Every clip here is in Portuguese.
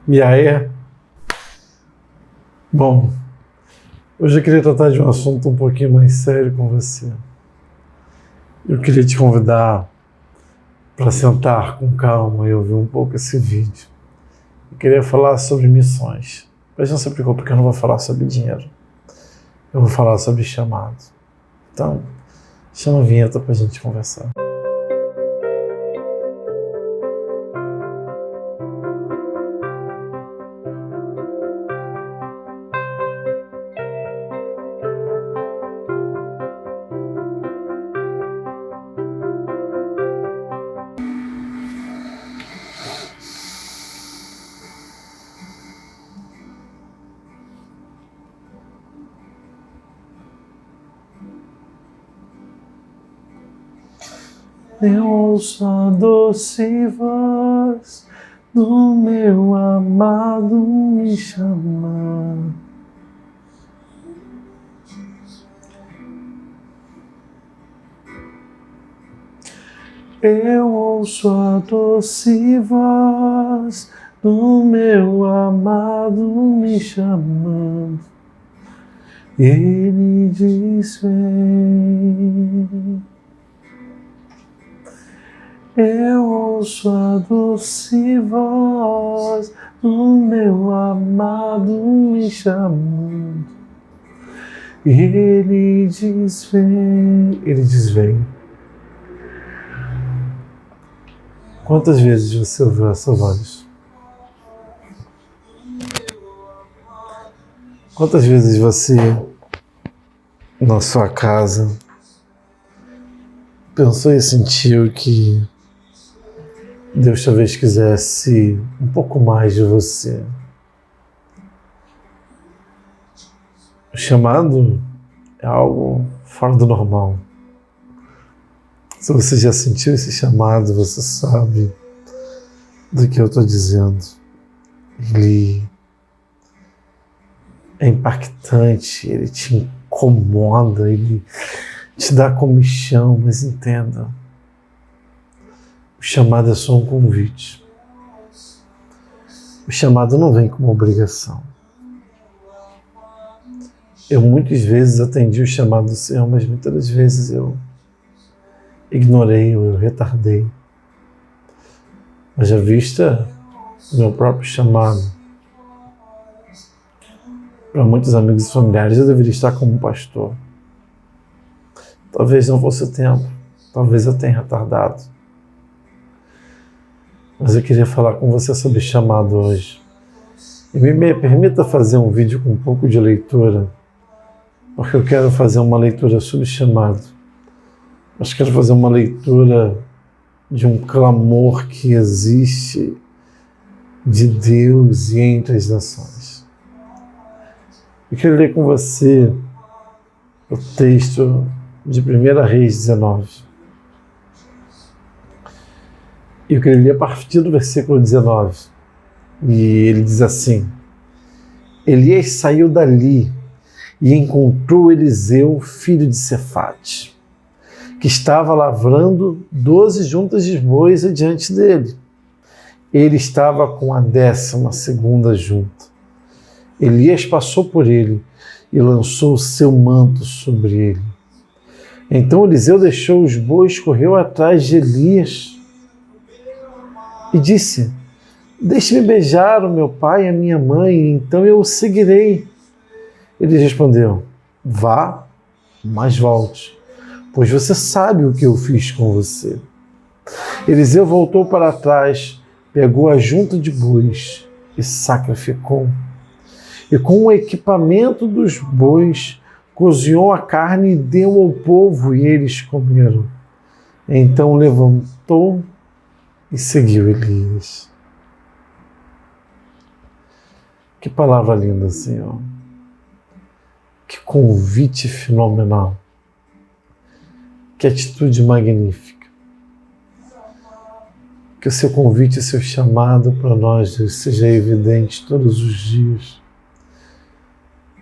E aí? Bom, hoje eu queria tratar de um assunto um pouquinho mais sério com você. Eu queria te convidar para sentar com calma e ouvir um pouco esse vídeo. Eu queria falar sobre missões. Mas não se preocupe, porque eu não vou falar sobre dinheiro. Eu vou falar sobre chamado. Então, chama a vinheta para a gente conversar. Eu ouço a doce voz do meu amado me chamar. Eu ouço a doce voz do meu amado me chamando. Ele diz: vem. Eu ouço a doce voz do meu amado me chamando. Ele diz: vem. Ele diz: vem. Quantas vezes você ouviu essa voz? Quantas vezes você, na sua casa, pensou e sentiu que Deus talvez quisesse um pouco mais de você? O chamado é algo fora do normal. Se você já sentiu esse chamado, você sabe do que eu estou dizendo. Ele é impactante, ele te incomoda, ele te dá comichão, mas entenda, o chamado é só um convite. O chamado não vem como obrigação. Eu muitas vezes atendi o chamado do Senhor, mas muitas das vezes eu ignorei, eu retardei. Mas à vista do meu próprio chamado, para muitos amigos e familiares, eu deveria estar como pastor. Talvez não fosse o tempo, talvez eu tenha retardado. Mas eu queria falar com você sobre chamado hoje. E me permita fazer um vídeo com um pouco de leitura, porque eu quero fazer uma leitura sobre chamado. Mas quero fazer uma leitura de um clamor que existe de Deus e entre as nações. Eu quero ler com você o texto de 1 Reis 19. E eu queria ler a partir do versículo 19. E ele diz assim: Elias saiu dali e encontrou Eliseu, filho de Safate, que estava lavrando 12 juntas de bois adiante dele. Ele estava com a 12ª junta. Elias passou por ele e lançou o seu manto sobre ele. Então Eliseu deixou os bois, correu atrás de Elias e disse: Deixe-me beijar o meu pai e a minha mãe, então eu o seguirei. Ele respondeu: Vá, mas volte, pois você sabe o que eu fiz com você. Eliseu voltou para trás, pegou a junta de bois e sacrificou. E com o equipamento dos bois, cozinhou a carne e deu ao povo, e eles comeram. Então levantou e seguiu Elias. Que palavra linda, Senhor. Que convite fenomenal. Que atitude magnífica. Que o seu convite e seu chamado para nós, Deus, seja evidente todos os dias.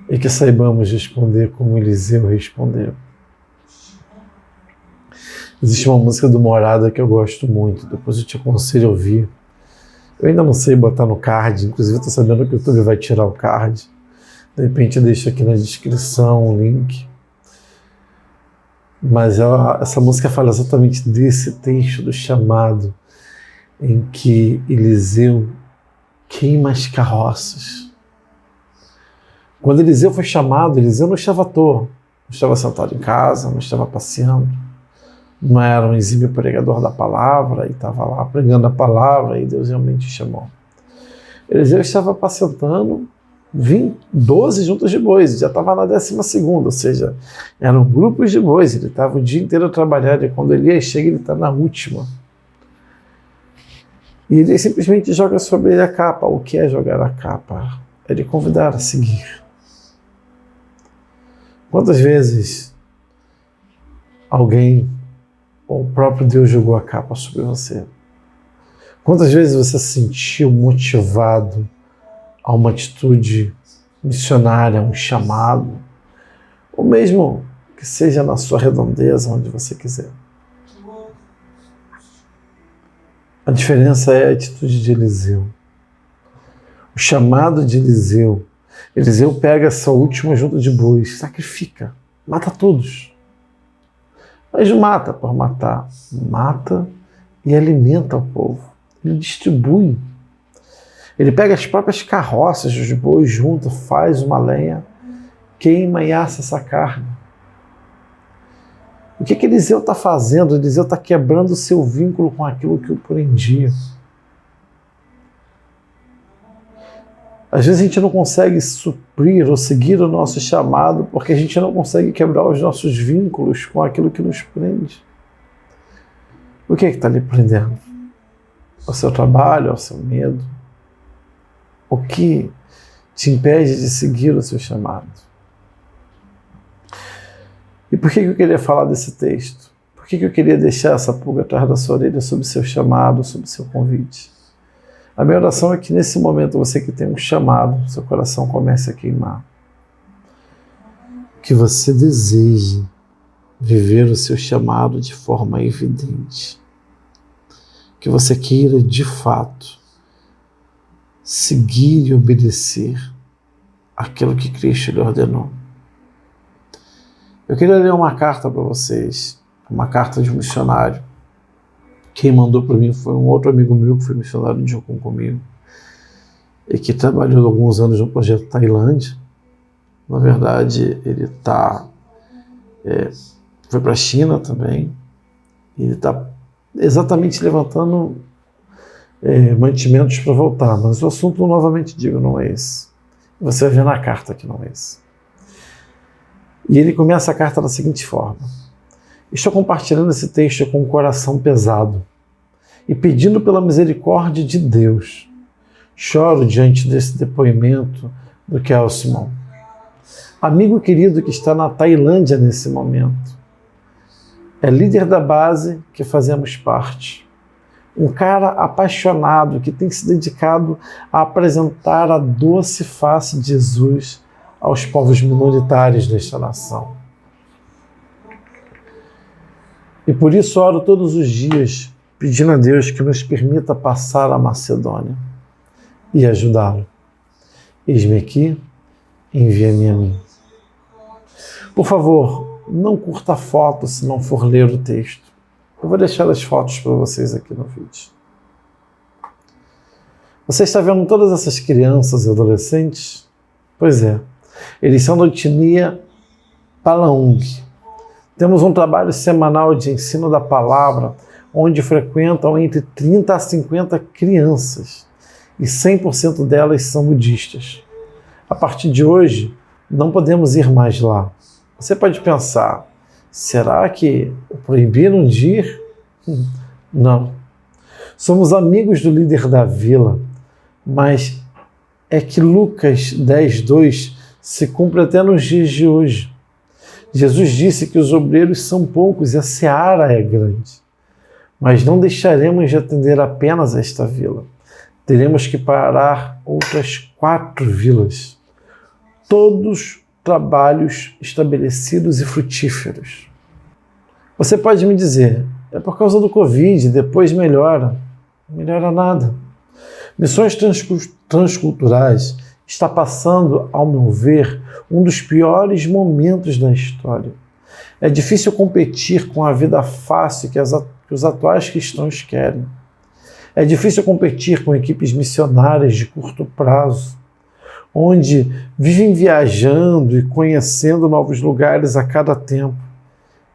E que saibamos responder como Eliseu respondeu. Existe uma música do Morada que eu gosto muito, depois eu te aconselho a ouvir, Eu ainda não sei botar no card, inclusive estou sabendo que o YouTube vai tirar o card. De repente eu deixo aqui na descrição o link. Mas essa música fala exatamente desse texto do chamado, em que Eliseu queima as carroças. Quando Eliseu foi chamado, Eliseu não estava à toa, não estava sentado em casa, não estava passeando, não era um exímio pregador da palavra e estava lá pregando a palavra e Deus realmente chamou. Eliseu estava apacentando 12 juntas de bois, já estava na 12ª, ou seja, eram grupos de bois, ele estava o dia inteiro a trabalhar e quando Elias chega ele está na última. E ele simplesmente joga sobre ele a capa. O que é jogar a capa? É lhe convidar a seguir. Quantas vezes alguém ou o próprio Deus jogou a capa sobre você? Quantas vezes você se sentiu motivado a uma atitude missionária, um chamado, ou mesmo que seja na sua redondeza, onde você quiser? A diferença é a atitude de Eliseu. O chamado de Eliseu. Eliseu pega essa última junta de bois, sacrifica, mata todos. Mas não mata por matar, mata e alimenta o povo. Ele distribui. Ele pega as próprias carroças dos bois, junta, faz uma lenha, queima e assa essa carne. O que Eliseu está fazendo? Eliseu está quebrando o seu vínculo com aquilo que o prendia. Às vezes a gente não consegue suprir ou seguir o nosso chamado porque a gente não consegue quebrar os nossos vínculos com aquilo que nos prende. O que está lhe prendendo? O seu trabalho, o seu medo? O que te impede de seguir o seu chamado? E por que eu queria falar desse texto? Por que eu queria deixar essa pulga atrás da sua orelha sobre o seu chamado, sobre o seu convite? A minha oração é que nesse momento, você que tem um chamado, seu coração comece a queimar. Que você deseje viver o seu chamado de forma evidente. Que você queira, de fato, seguir e obedecer aquilo que Cristo lhe ordenou. Eu queria ler uma carta para vocês, uma carta de um missionário. Quem mandou para mim foi um outro amigo meu que foi missionário de Jocum comigo e que trabalhou alguns anos no projeto Tailândia. Na verdade, ele foi para a China também. E ele está exatamente levantando mantimentos para voltar. Mas o assunto, novamente digo, não é esse. Você vai ver na carta que não é esse. E ele começa a carta da seguinte forma: estou compartilhando esse texto com o coração pesado e pedindo pela misericórdia de Deus. Choro diante desse depoimento do Kel Simon, amigo querido que está na Tailândia nesse momento. É líder da base que fazemos parte. Um cara apaixonado que tem se dedicado a apresentar a doce face de Jesus aos povos minoritários desta nação. E por isso oro todos os dias, pedindo a Deus que nos permita passar a Macedônia e ajudá-lo. Eis-me aqui, envia-me a mim. Por favor, não curta a foto se não for ler o texto. Eu vou deixar as fotos para vocês aqui no vídeo. Você está vendo todas essas crianças e adolescentes? Pois é, eles são da etnia Palaung. Temos um trabalho semanal de ensino da palavra, onde frequentam entre 30 a 50 crianças, e 100% delas são budistas. A partir de hoje, não podemos ir mais lá. Você pode pensar, será que o proibiram de ir? Não. Somos amigos do líder da vila, mas é que Lucas 10:2 se cumpre até nos dias de hoje. Jesus disse que os obreiros são poucos e a seara é grande. Mas não deixaremos de atender apenas a esta vila. Teremos que parar outras 4 vilas. Todos trabalhos estabelecidos e frutíferos. Você pode me dizer, é por causa do Covid, depois melhora. Não melhora nada. Missões transculturais está passando, ao meu ver, um dos piores momentos da história. É difícil competir com a vida fácil que os atuais cristãos querem. É difícil competir com equipes missionárias de curto prazo, onde vivem viajando e conhecendo novos lugares a cada tempo.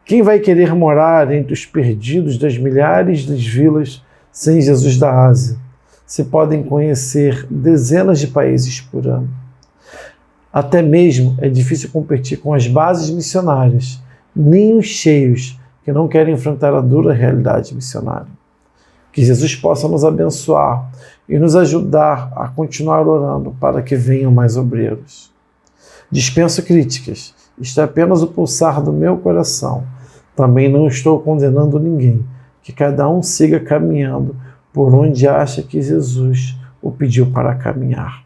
Quem vai querer morar entre os perdidos das milhares de vilas sem Jesus da Ásia, se podem conhecer dezenas de países por ano? Até mesmo é difícil competir com as bases missionárias, ninhos cheios que não querem enfrentar a dura realidade missionária. Que Jesus possa nos abençoar e nos ajudar a continuar orando para que venham mais obreiros. Dispenso críticas, isto é apenas o pulsar do meu coração. Também não estou condenando ninguém, que cada um siga caminhando por onde acha que Jesus o pediu para caminhar.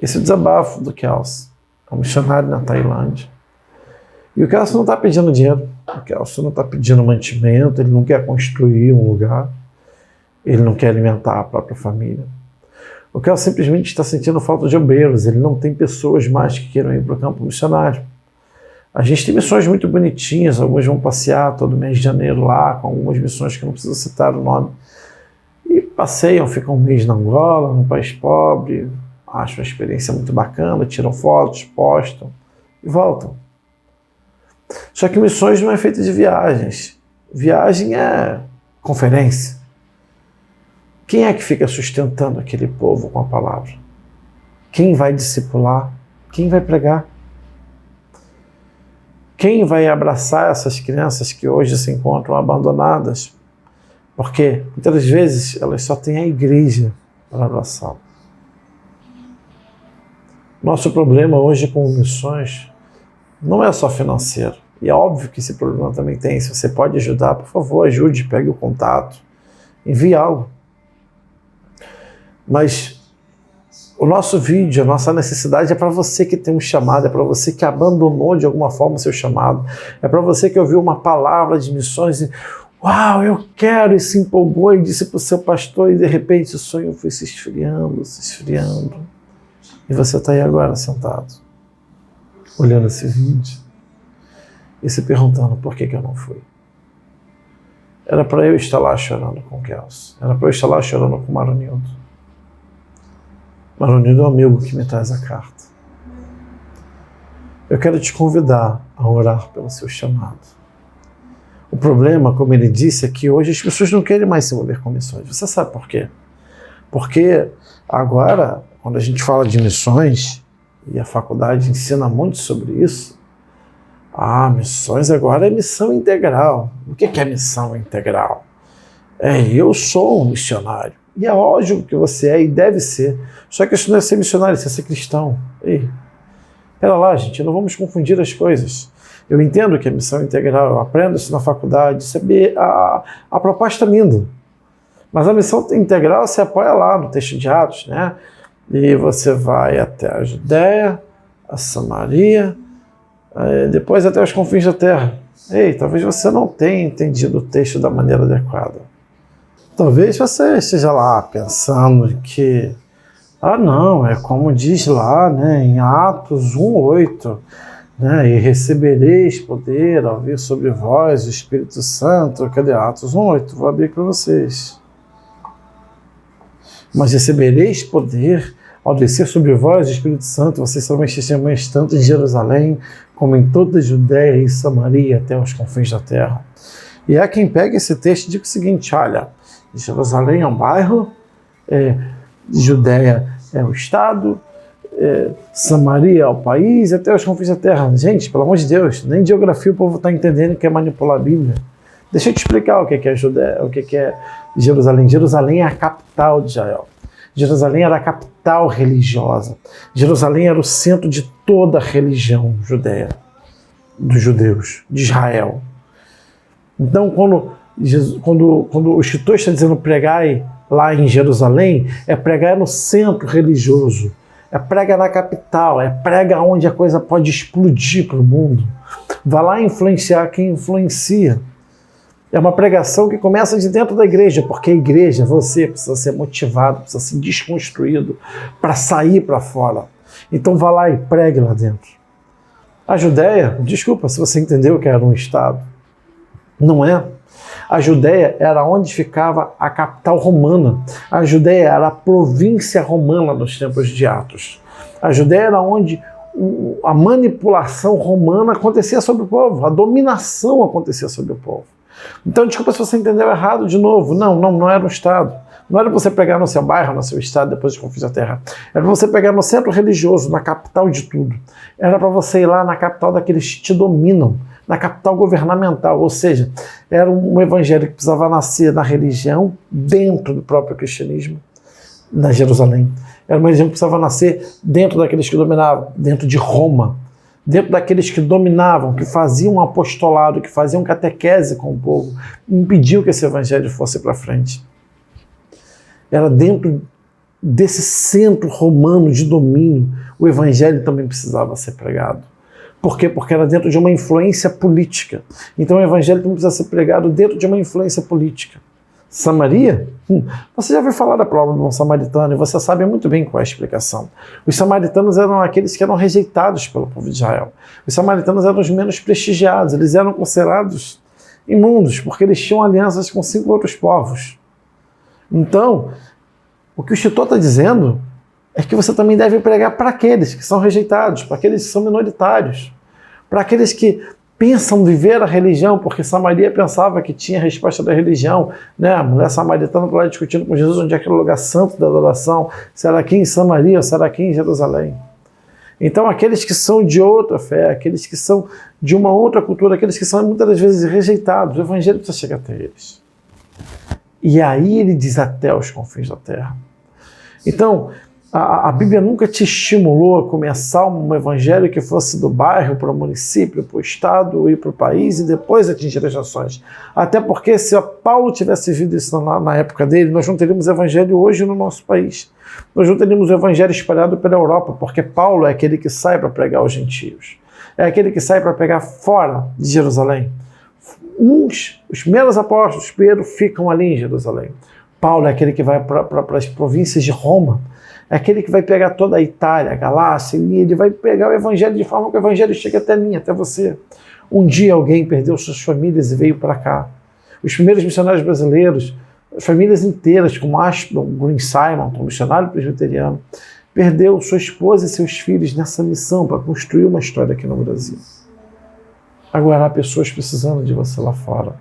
Esse é o desabafo do Kelso, é um missionário na Tailândia. E o Kelso não está pedindo dinheiro, o Kelso não está pedindo mantimento, ele não quer construir um lugar, ele não quer alimentar a própria família. O Kelso simplesmente está sentindo falta de obreiros, ele não tem pessoas mais que queiram ir para o campo missionário. A gente tem missões muito bonitinhas, algumas vão passear todo mês de janeiro lá, com algumas missões que eu não preciso citar o nome. E passeiam, ficam um mês na Angola, num país pobre, acham a experiência muito bacana, tiram fotos, postam e voltam. Só que missões não é feita de viagens. Viagem é conferência. Quem é que fica sustentando aquele povo com a palavra? Quem vai discipular? Quem vai pregar? Quem vai abraçar essas crianças que hoje se encontram abandonadas? Porque muitas vezes elas só têm a igreja para abraçá-las. Nosso problema hoje com missões não é só financeiro. E é óbvio que esse problema também tem. Se você pode ajudar, por favor, ajude, pegue o contato, envie algo. Mas o nosso vídeo, a nossa necessidade é para você que tem um chamado, é para você que abandonou de alguma forma o seu chamado, é para você que ouviu uma palavra de missões e uau, eu quero, e se empolgou e disse para o seu pastor e de repente o sonho foi se esfriando. E você está aí agora sentado, olhando esse vídeo e se perguntando por que eu não fui. Era para eu estar lá chorando com o Kelso, era para eu estar lá chorando com o Maronildo. Maronildo é o amigo que me traz a carta. Eu quero te convidar a orar pelo seu chamado. O problema, como ele disse, é que hoje as pessoas não querem mais se envolver com missões. Você sabe por quê? Porque agora, quando a gente fala de missões, e a faculdade ensina muito sobre isso, missões agora é missão integral. O que é missão integral? Eu sou um missionário. E é lógico que você é e deve ser. Só que isso não é ser missionário, isso é ser cristão. Pera lá, gente, não vamos confundir as coisas. Eu entendo que é missão integral, eu aprendo isso na faculdade, saber a proposta linda. Mas a missão integral se apoia lá no texto de Atos, né? E você vai até a Judéia, a Samaria, depois até os confins da terra. Talvez você não tenha entendido o texto da maneira adequada. Talvez você esteja lá pensando que, não, é como diz lá, né, em Atos 1:8, né, e recebereis poder ao vir sobre vós o Espírito Santo. Cadê Atos 1:8? Vou abrir para vocês. Mas recebereis poder ao descer sobre vós o Espírito Santo, vocês serão minhas testemunhas tanto em Jerusalém como em toda a Judéia e Samaria até os confins da terra. E há quem pegue esse texto e diga o seguinte: olha, Jerusalém é um bairro, Judéia é o estado, Samaria é o país, até os confins da terra. Gente, pelo amor de Deus, nem de geografia o povo está entendendo que é manipular a Bíblia. Deixa eu te explicar o que é Judéia, o que é Jerusalém. Jerusalém é a capital de Israel. Jerusalém era a capital religiosa. Jerusalém era o centro de toda a religião judeia, dos judeus, de Israel. Então, quando o escritor está dizendo pregai lá em Jerusalém, é pregar no centro religioso, é prega na capital, é prega onde a coisa pode explodir para o mundo. Vai lá influenciar quem influencia. É uma pregação que começa de dentro da igreja, porque a igreja, você precisa ser motivado, precisa ser desconstruído para sair para fora. Então vá lá e pregue lá dentro. A Judéia, desculpa se você entendeu que era um estado, não é? A Judéia era onde ficava a capital romana. A Judéia era a província romana nos tempos de Atos. A Judéia era onde a manipulação romana acontecia sobre o povo, a dominação acontecia sobre o povo. Então, desculpa se você entendeu errado de novo. Não era um estado. Não era para você pegar no seu bairro, no seu estado, depois de conquistar a terra. Era para você pegar no centro religioso, na capital de tudo. Era para você ir lá na capital daqueles que te dominam, na capital governamental. Ou seja, era um evangelho que precisava nascer na religião, dentro do próprio cristianismo, na Jerusalém. Era uma religião que precisava nascer dentro daqueles que dominavam, dentro de Roma. Dentro daqueles que dominavam, que faziam um apostolado, que faziam catequese com o povo, impediu que esse evangelho fosse para frente. Era dentro desse centro romano de domínio, o evangelho também precisava ser pregado. Por quê? Porque era dentro de uma influência política. Então o evangelho também precisa ser pregado dentro de uma influência política. Samaria? Você já ouviu falar da palavra de um samaritano e você sabe muito bem qual é a explicação. Os samaritanos eram aqueles que eram rejeitados pelo povo de Israel. Os samaritanos eram os menos prestigiados, eles eram considerados imundos, porque eles tinham alianças com 5 outros povos. Então, o que o Chitô está dizendo é que você também deve pregar para aqueles que são rejeitados, para aqueles que são minoritários, para aqueles que pensam viver a religião, porque Samaria pensava que tinha a resposta da religião, né? A mulher samaritana lá discutindo com Jesus onde é aquele lugar santo da adoração, será aqui em Samaria ou será aqui em Jerusalém? Então aqueles que são de outra fé, aqueles que são de uma outra cultura, aqueles que são muitas das vezes rejeitados, o evangelho precisa chegar até eles. E aí ele diz até os confins da terra. Então, a Bíblia nunca te estimulou a começar um evangelho que fosse do bairro para o município, para o estado e para o país e depois atingir as nações. Até porque se Paulo tivesse vivido isso na época dele, nós não teríamos evangelho hoje no nosso país. Nós não teríamos o evangelho espalhado pela Europa, porque Paulo é aquele que sai para pregar aos gentios. É aquele que sai para pregar fora de Jerusalém. Os primeiros apóstolos, Pedro, ficam ali em Jerusalém. Paulo é aquele que vai para as províncias de Roma. É aquele que vai pegar toda a Itália, a Galácia, e ele vai pegar o evangelho de forma que o evangelho chegue até mim, até você. Um dia alguém perdeu suas famílias e veio para cá. Os primeiros missionários brasileiros, famílias inteiras, como Ashton Green Simon, um missionário presbiteriano, perdeu sua esposa e seus filhos nessa missão para construir uma história aqui no Brasil. Agora há pessoas precisando de você lá fora.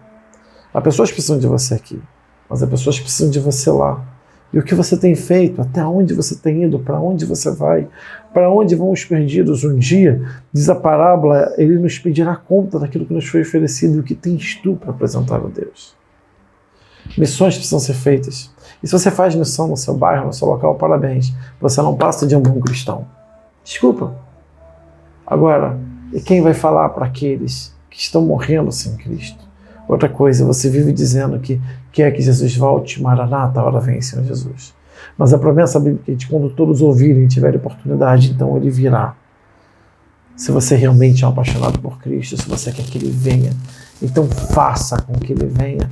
Há pessoas precisando de você aqui, mas há pessoas que precisam de você lá. E o que você tem feito? Até onde você tem ido? Para onde você vai? Para onde vão os perdidos? Um dia, diz a parábola, ele nos pedirá conta daquilo que nos foi oferecido e o que tens tu para apresentar a Deus. Missões precisam ser feitas. E se você faz missão no seu bairro, no seu local, parabéns. Você não passa de um bom cristão. Desculpa. Agora, e quem vai falar para aqueles que estão morrendo sem Cristo? Outra coisa, você vive dizendo que quer que Jesus volte, Maranata, a hora vem, Senhor Jesus. Mas a promessa bíblica é que quando todos ouvirem e tiverem oportunidade, então ele virá. Se você realmente é um apaixonado por Cristo, se você quer que ele venha, então faça com que ele venha.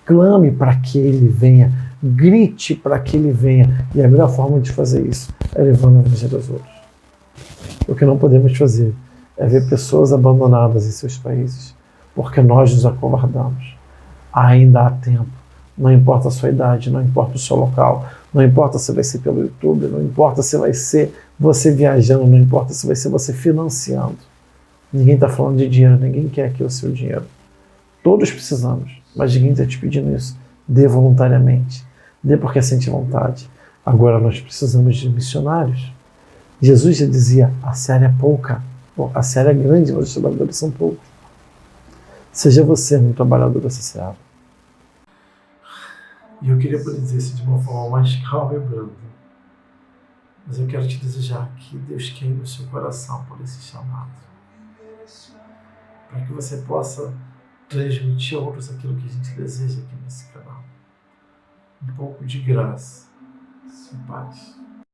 Clame para que ele venha. Grite para que ele venha. E a melhor forma de fazer isso é levando o evangelho aos outros. O que não podemos fazer é ver pessoas abandonadas em seus países, porque nós nos acovardamos. Ainda há tempo. Não importa a sua idade, não importa o seu local, não importa se vai ser pelo YouTube, não importa se vai ser você viajando, não importa se vai ser você financiando. Ninguém está falando de dinheiro, ninguém quer aqui o seu dinheiro. Todos precisamos, mas ninguém está te pedindo isso. Dê voluntariamente, dê porque sente vontade. Agora nós precisamos de missionários. Jesus já dizia, a série é pouca, a série é grande, mas os trabalhadores são poucos. Seja você um trabalhador dessa seara. E eu queria poder dizer isso de uma forma mais calma e branda. Mas eu quero te desejar que Deus queime o seu coração por esse chamado. Para que você possa transmitir a outros aquilo que a gente deseja aqui nesse canal. Um pouco de graça e paz.